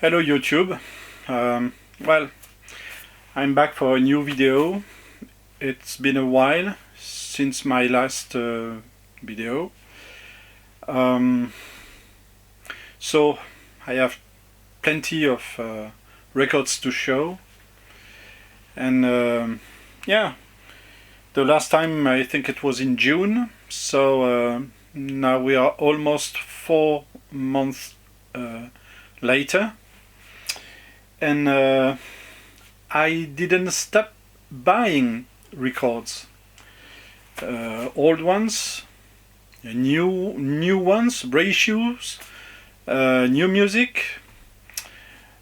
Hello YouTube. Well, I'm back for a new video. It's been a while since my last video. So I have plenty of records to show. And yeah, the last time I think it was in June. So now we are almost 4 months later. And I didn't stop buying records, old ones, new ones, reissues, new music.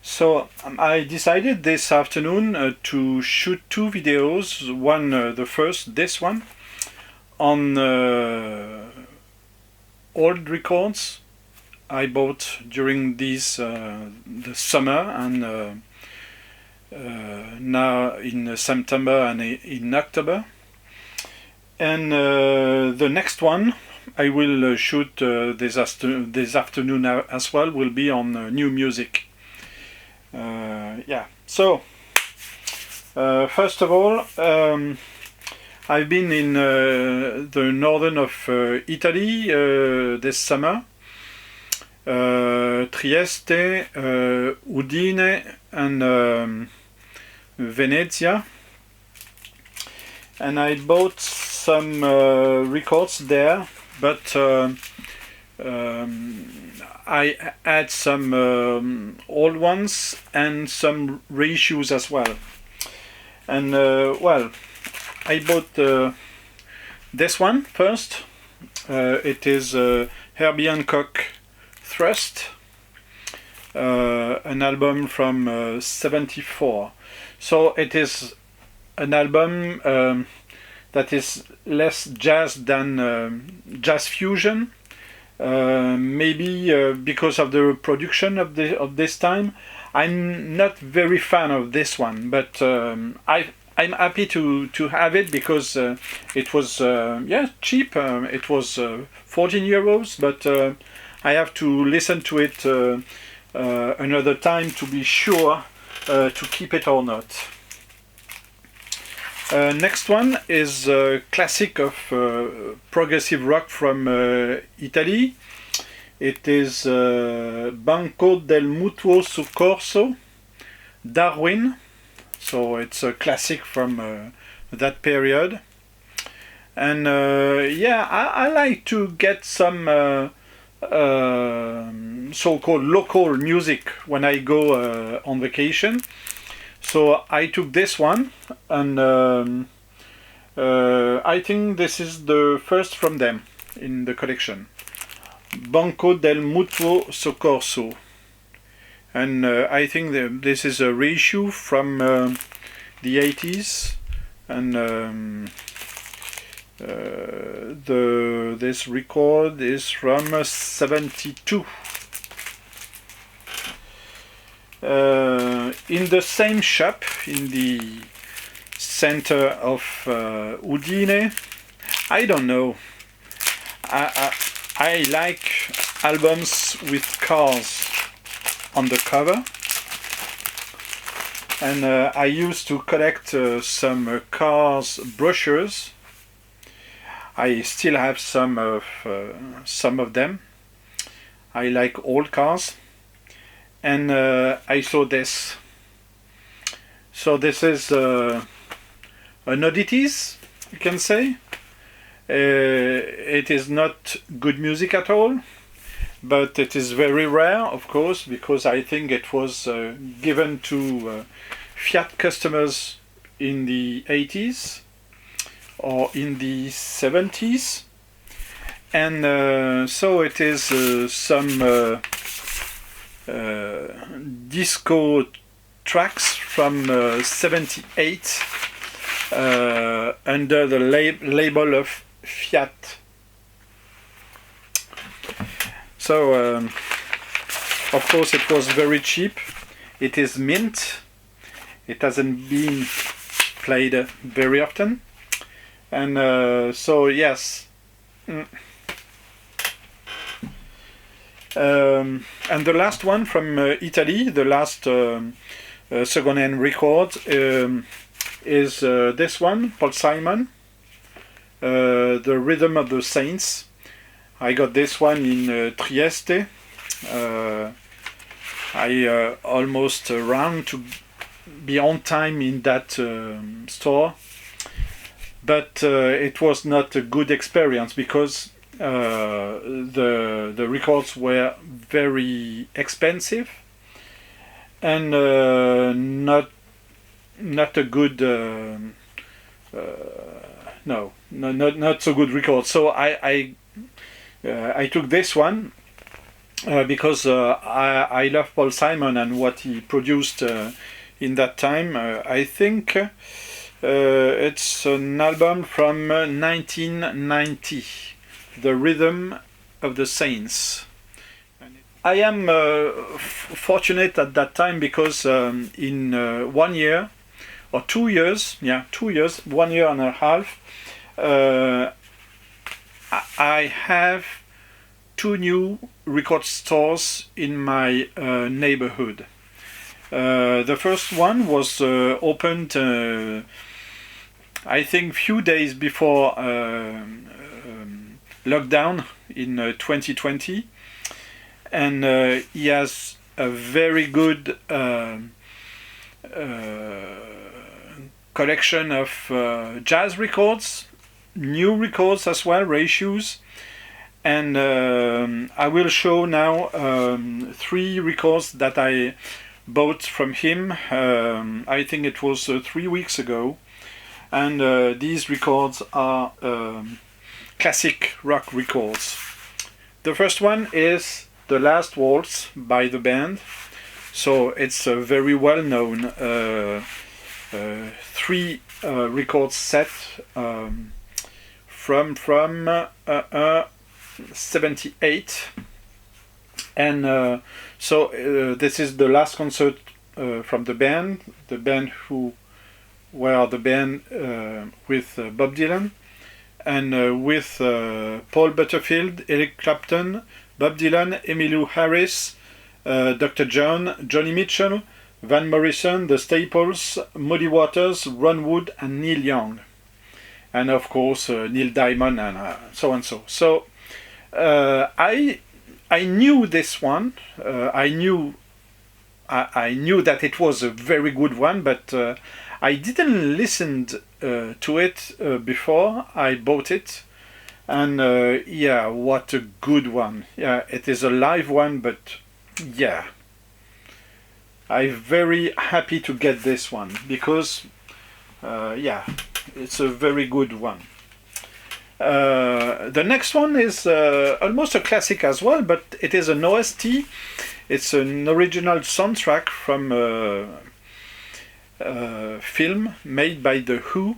So I decided this afternoon to shoot 2 videos. One, the first, this one, on old records I bought during the summer and now in September and in October. And the next one I will shoot this afternoon as well will be on new music. Yeah. So first of all, I've been in the northern of Italy this summer. Trieste, Udine, and Venezia, and I bought some records there, but I had some old ones and some reissues as well. And well, I bought this one first. It is Herbie Hancock Thrust, an album from 74. So it is an album that is less jazz than jazz fusion. Maybe because of the production of this time. I'm not very fan of this one, but I'm happy to have it because it was cheap. It was 14 euros, but I have to listen to it another time to be sure to keep it or not. Next one is a classic of progressive rock from Italy. It is Banco del Mutfo su Corso, Darwin. So it's a classic from that period. And yeah, I like to get some so-called local music when I go on vacation. So I took this one, and I think this is the first from them in the collection. Banco del Mutfo su Corso. And I think this is a reissue from the 80s, and this record is from 72. In the same shop in the center of Udine. I don't know. I like albums with cars on the cover, and I used to collect some cars brochures. I still have some of them. I like old cars, and I saw this. So this is an oddities, you can say. It is not good music at all, but it is very rare, of course, because I think it was given to Fiat customers in the 80s or in the 70s, and so it is some disco tracks from 78 under the label of Fiat. So of course it was very cheap. It is mint. It hasn't been played very often, and so yes. And the last one from Italy, the last second-hand record, is this one, Paul Simon, The Rhythm of the Saints. I got this one in Trieste. I almost ran to be on time in that store, but it was not a good experience because the records were very expensive and not a good not so good record. So I took this one because I love Paul Simon and what he produced in that time. I think it's an album from 1990, The Rhythm of the Saints. I am fortunate at that time because in 1 year or 2 years, 2 years, 1 year and a half, I have 2 new record stores in my neighborhood. The first one was opened, I think, few days before lockdown in 2020, and he has a very good collection of jazz records, new records as well, reissues. And I will show now 3 records that I bought from him. I think it was 3 weeks ago. And these records are classic rock records. The first one is The Last Waltz by the band. So it's a very well-known 3 record set from 78, and so this is the last concert from the band who were the band with Bob Dylan, and with Paul Butterfield, Eric Clapton, Bob Dylan, Emmylou Harris, Dr. John, Johnny Mitchell, Van Morrison, The Staples, Muddy Waters, Ron Wood, and Neil Young, and of course Neil Diamond, and so and so. So I knew this one. I knew that it was a very good one, but I didn't listen to it before I bought it. And yeah, what a good one! Yeah, it is a live one, but yeah, I'm very happy to get this one because yeah, it's a very good one. The next one is almost a classic as well, but it is an OST. It's an original soundtrack from a film made by The Who,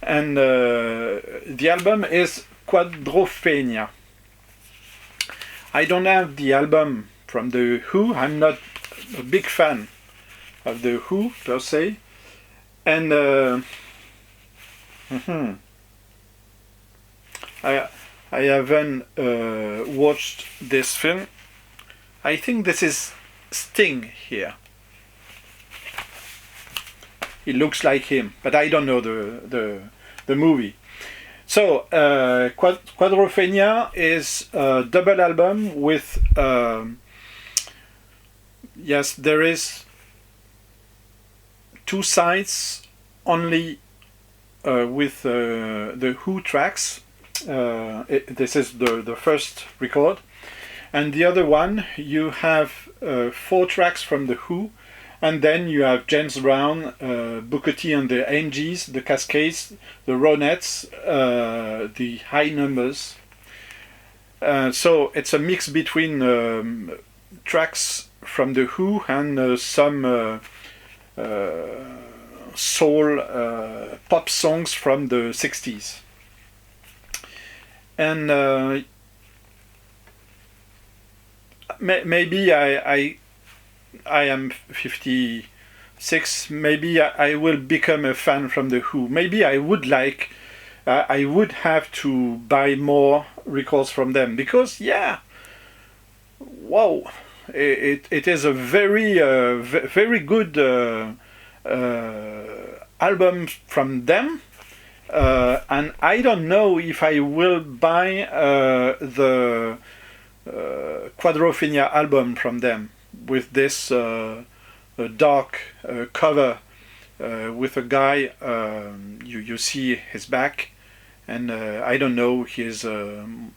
and the album is Quadrophenia. I don't have the album from The Who. I'm not a big fan of The Who per se, and I haven't watched this film. I think this is Sting here. It looks like him, but I don't know the movie. So Quadrophenia is a double album with yes, there is 2 sides only with the Who tracks. This is the first record, and the other one you have 4 tracks from the Who, and then you have James Brown, Booker T and the Angies, the Cascades, the Ronettes, the High Numbers. So it's a mix between tracks from the Who and some soul pop songs from the 60s. And maybe I am 56. Maybe I will become a fan from the Who. Maybe I would have to buy more records from them, because yeah, wow, it is a very good album from them. And I don't know if I will buy the Quadrophenia album from them with this dark cover with a guy. You see his back, and I don't know, he is on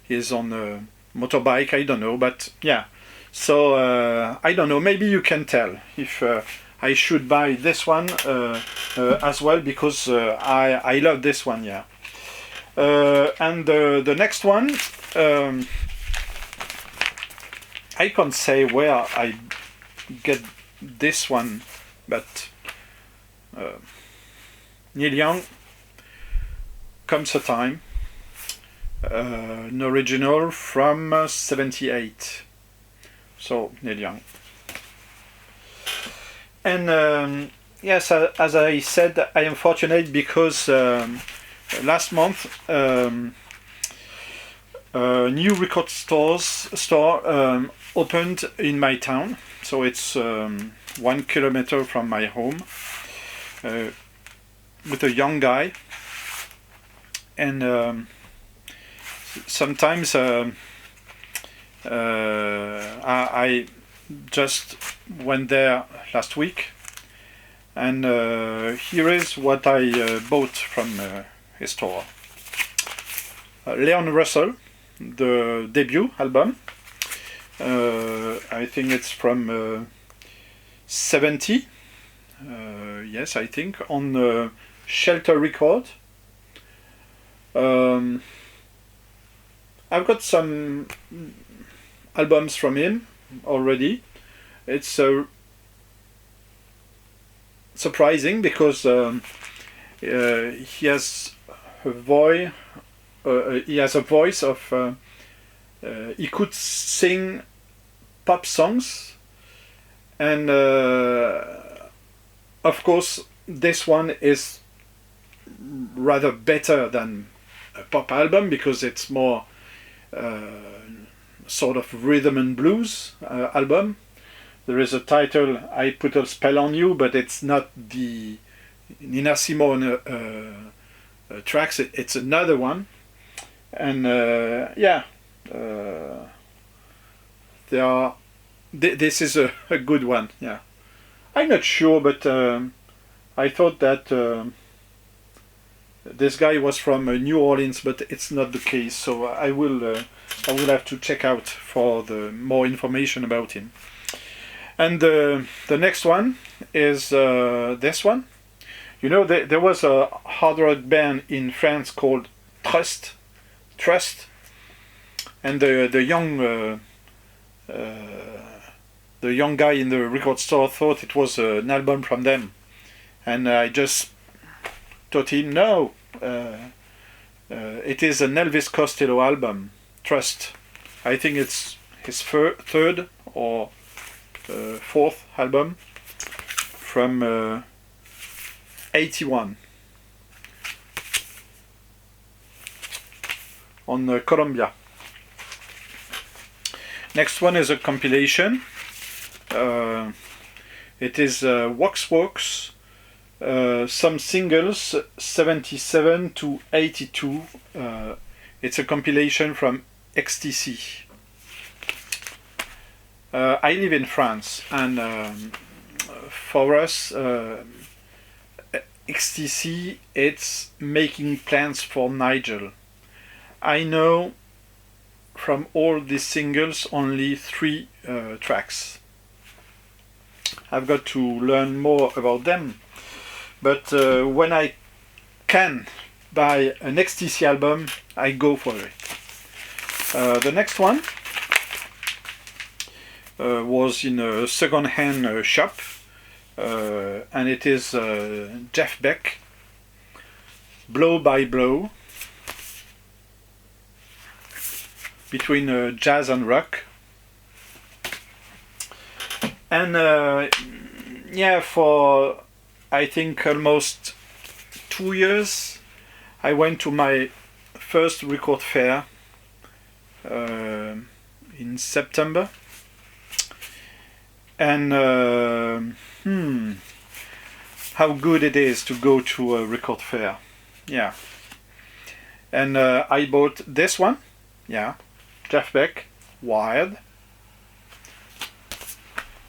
a motorbike. I don't know, but yeah. So I don't know. Maybe you can tell if I should buy this one as well, because I love this one, yeah. And the next one, I can't say where I get this one, but Neil Young, Comes a Time, an original from 78. So Neil Young. And yes, as I said, I am fortunate because last month a new record store opened in my town. So it's 1 kilometer from my home, with a young guy. And sometimes I just went there last week, and here is what I bought from his store. Leon Russell, the debut album. I think it's from 70. Yes, I think, on Shelter Record. I've got some albums from him already. It's surprising because he has a voice. He has a voice of. He could sing pop songs, and of course this one is rather better than a pop album because it's more sort of rhythm and blues album. There is a title, I Put a Spell on You, but it's not the Nina Simone tracks, it's another one. And yeah, this is a good one, yeah. I'm not sure, but I thought that this guy was from New Orleans, but it's not the case. So I will have to check out for the more information about him. And the next one is this one. You know, there was a hard rock band in France called Trust, and the young guy in the record store thought it was an album from them, and I just told him no, it is an Elvis Costello album, Trust. I think it's his third or fourth album from 81 on Columbia. Next one is a compilation. It is Vox Works, some singles 77 to 82. It's a compilation from XTC. I live in France, and for us, XTC, it's making plans for Nigel. I know from all these singles only 3 tracks. I've got to learn more about them, but when I can buy an XTC album, I go for it. The next one was in a second-hand shop, and it is Jeff Beck, Blow by Blow, between jazz and rock. And yeah, for I think almost 2 years, I went to my first record fair. in September. And how good it is to go to a record fair. Yeah. And I bought this one. Yeah. Jeff Beck, Wired.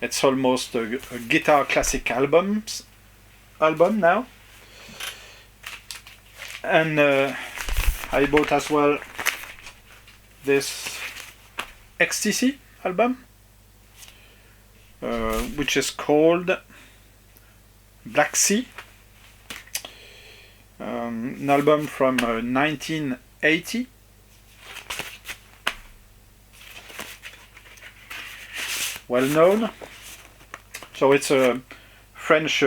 It's almost a guitar classic album now. And I bought as well this XTC album, which is called Black Sea, an album from 1980. Well known. So it's a French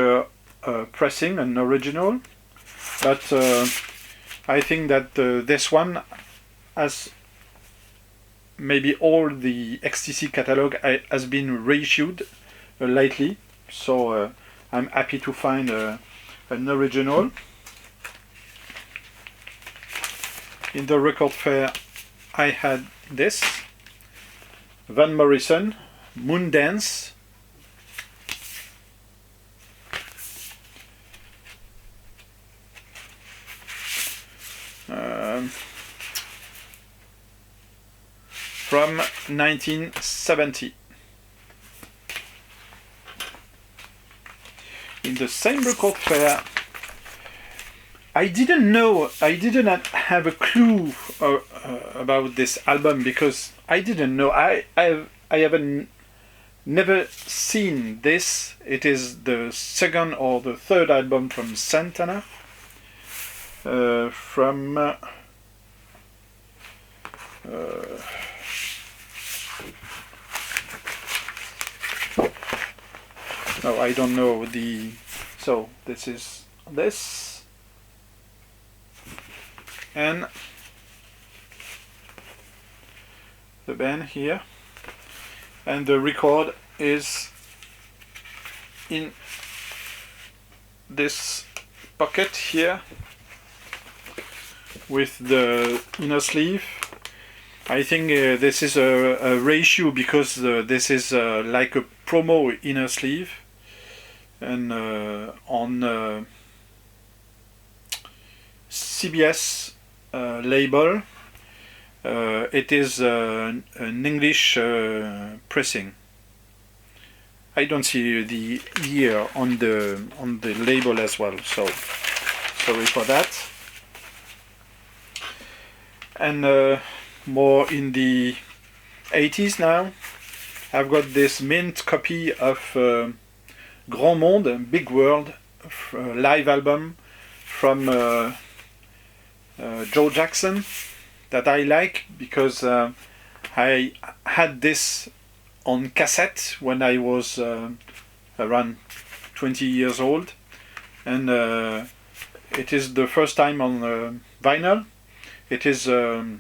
pressing, an original, but I think that this one has maybe all the XTC catalog has been reissued lately, so I'm happy to find an original. In the record fair I had this Van Morrison Moon Dance. From 1970. In the same record fair, I didn't have a clue about this album, because I didn't know. I haven't never seen this. It is the second or the third album from Santana. No, I don't know the. So this is this, and the band here, and the record is in this pocket here with the inner sleeve. I think this is a reissue, because this is like a promo inner sleeve, and on CBS label it is an English pressing. I don't see the year on the label as well, so sorry for that. And more in the 80s now, I've got this mint copy of Grand Monde, Big World live album from Joe Jackson, that I like, because I had this on cassette when I was around 20 years old, and it is the first time on vinyl. It is 2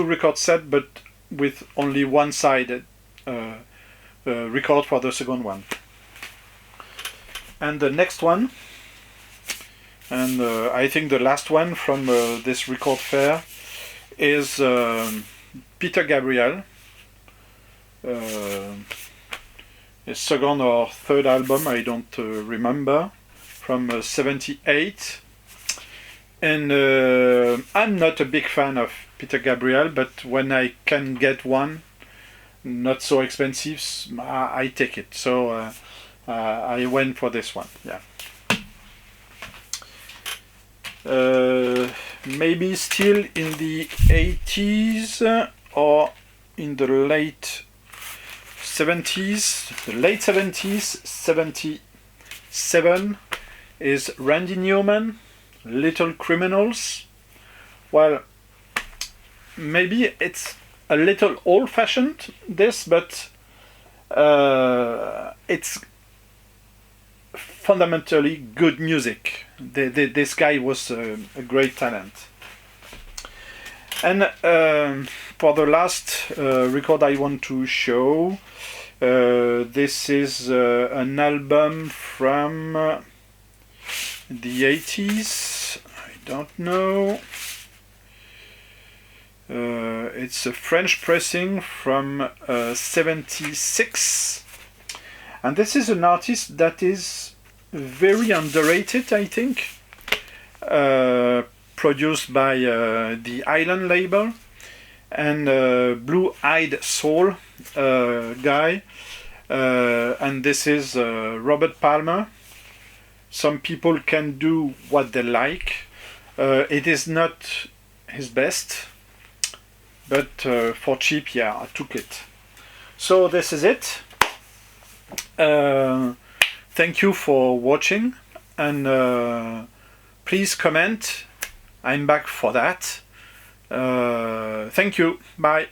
record set, but with only one side record for the second one. And the next one, and I think the last one from this record fair, is Peter Gabriel, his second or third album, I don't remember, from 78. And I'm not a big fan of Peter Gabriel, but when I can get one, not so expensive, I take it. So I went for this one. Yeah. Maybe still in the 80s or in the late 70s. The late 70s, 77, is Randy Newman, Little Criminals. Well, maybe it's a little old-fashioned, this, but it's fundamentally good music. This guy was a great talent. And for the last record I want to show, this is an album from the 80s. I don't know. It's a French pressing from 76. And this is an artist that is very underrated, I think. Produced by the Island label. And Blue Eyed Soul guy. And this is Robert Palmer. Some people can do what they like. It is not his best, but for cheap, yeah, I took it. So this is it. Thank you for watching, and please comment. I'm back for that. Thank you. Bye.